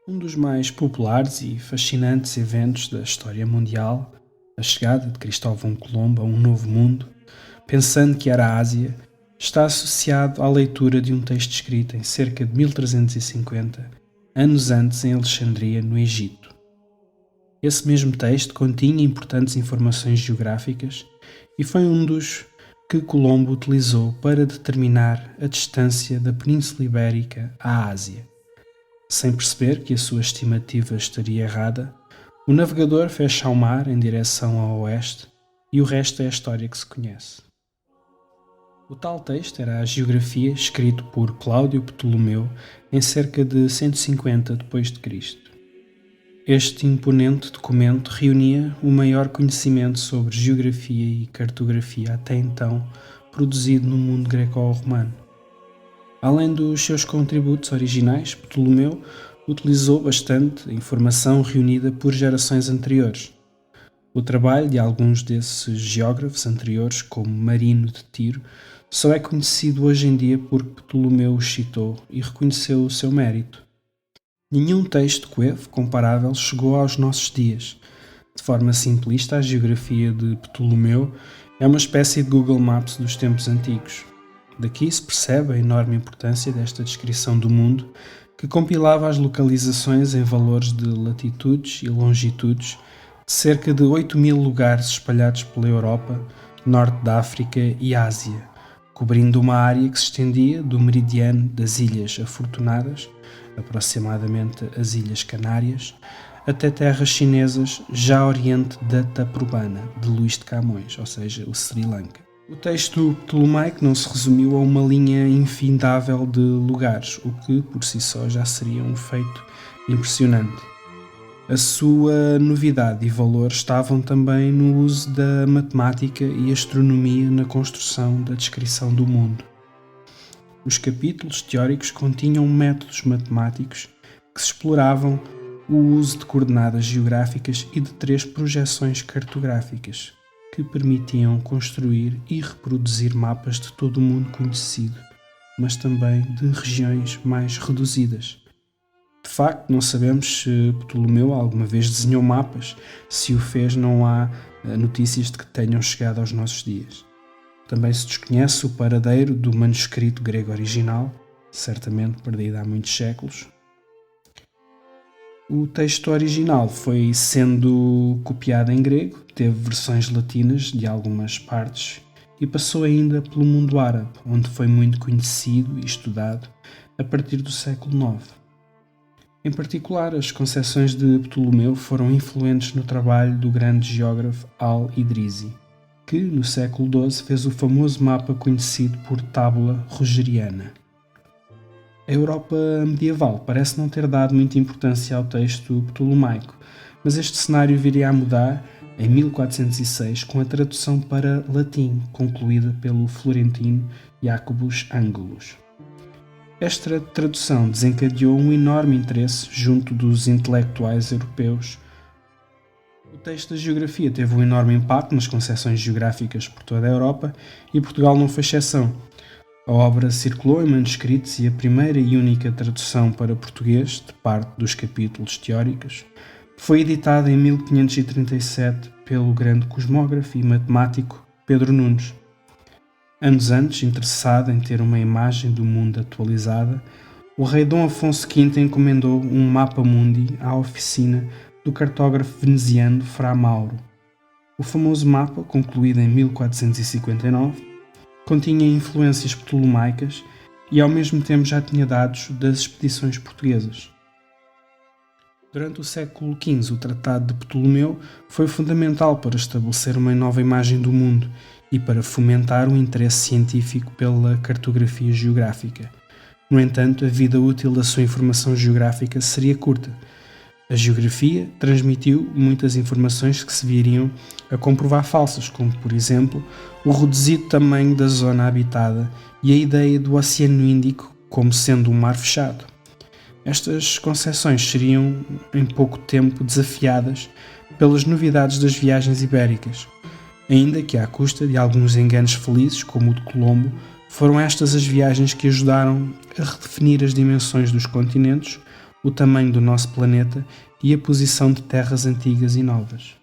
Um dos mais populares e fascinantes eventos da história mundial, a chegada de Cristóvão Colombo a um novo mundo, pensando que era a Ásia, está associado à leitura de um texto escrito em cerca de 1350, anos antes em Alexandria, no Egito. Esse mesmo texto continha importantes informações geográficas e foi um dos que Colombo utilizou para determinar a distância da Península Ibérica à Ásia. Sem perceber que a sua estimativa estaria errada, o navegador fecha ao mar em direção ao oeste e o resto é a história que se conhece. O tal texto era a Geografia escrito por Cláudio Ptolomeu em cerca de 150 d.C. Este imponente documento reunia o maior conhecimento sobre geografia e cartografia até então produzido no mundo greco-romano. Além dos seus contributos originais, Ptolomeu utilizou bastante a informação reunida por gerações anteriores. O trabalho de alguns desses geógrafos anteriores, como Marino de Tiro, só é conhecido hoje em dia porque Ptolomeu o citou e reconheceu o seu mérito. Nenhum texto coevo comparável chegou aos nossos dias. De forma simplista, a geografia de Ptolomeu é uma espécie de Google Maps dos tempos antigos. Daqui se percebe a enorme importância desta descrição do mundo, que compilava as localizações em valores de latitudes e longitudes de cerca de 8.000 lugares espalhados pela Europa, Norte da África e Ásia, cobrindo uma área que se estendia do meridiano das Ilhas Afortunadas, aproximadamente as Ilhas Canárias, até terras chinesas já a oriente da Taprobana, de Luís de Camões, ou seja, o Sri Lanka. O texto ptolomaico não se resumiu a uma linha infindável de lugares, o que por si só já seria um feito impressionante. A sua novidade e valor estavam também no uso da matemática e astronomia na construção da descrição do mundo. Os capítulos teóricos continham métodos matemáticos que se exploravam o uso de coordenadas geográficas e de 3 projeções cartográficas, que permitiam construir e reproduzir mapas de todo o mundo conhecido, mas também de regiões mais reduzidas. De facto, não sabemos se Ptolomeu alguma vez desenhou mapas. Se o fez, não há notícias de que tenham chegado aos nossos dias. Também se desconhece o paradeiro do manuscrito grego original, certamente perdido há muitos séculos. O texto original foi sendo copiado em grego, teve versões latinas de algumas partes e passou ainda pelo mundo árabe, onde foi muito conhecido e estudado a partir do século IX. Em particular, as concepções de Ptolomeu foram influentes no trabalho do grande geógrafo Al-Idrisi, que no século XII fez o famoso mapa conhecido por Tábula Rogeriana. A Europa medieval parece não ter dado muita importância ao texto ptolomaico, mas este cenário viria a mudar em 1406 com a tradução para latim, concluída pelo florentino Jacobus Angelus. Esta tradução desencadeou um enorme interesse junto dos intelectuais europeus. O texto da geografia teve um enorme impacto nas concepções geográficas por toda a Europa e Portugal não foi exceção. A obra circulou em manuscritos e a primeira e única tradução para português, de parte dos capítulos teóricos, foi editada em 1537 pelo grande cosmógrafo e matemático Pedro Nunes. Anos antes, interessado em ter uma imagem do mundo atualizada, o rei Dom Afonso V encomendou um mapa mundi à oficina do cartógrafo veneziano Fra Mauro. O famoso mapa, concluído em 1459, continha influências ptolomaicas e ao mesmo tempo já tinha dados das expedições portuguesas. Durante o século XV, o Tratado de Ptolomeu foi fundamental para estabelecer uma nova imagem do mundo e para fomentar o interesse científico pela cartografia geográfica. No entanto, a vida útil da sua informação geográfica seria curta. A geografia transmitiu muitas informações que se viriam a comprovar falsas, como, por exemplo, o reduzido tamanho da zona habitada e a ideia do Oceano Índico como sendo um mar fechado. Estas concepções seriam, em pouco tempo, desafiadas pelas novidades das viagens ibéricas, ainda que à custa de alguns enganos felizes, como o de Colombo. Foram estas as viagens que ajudaram a redefinir as dimensões dos continentes, o tamanho do nosso planeta e a posição de terras antigas e novas.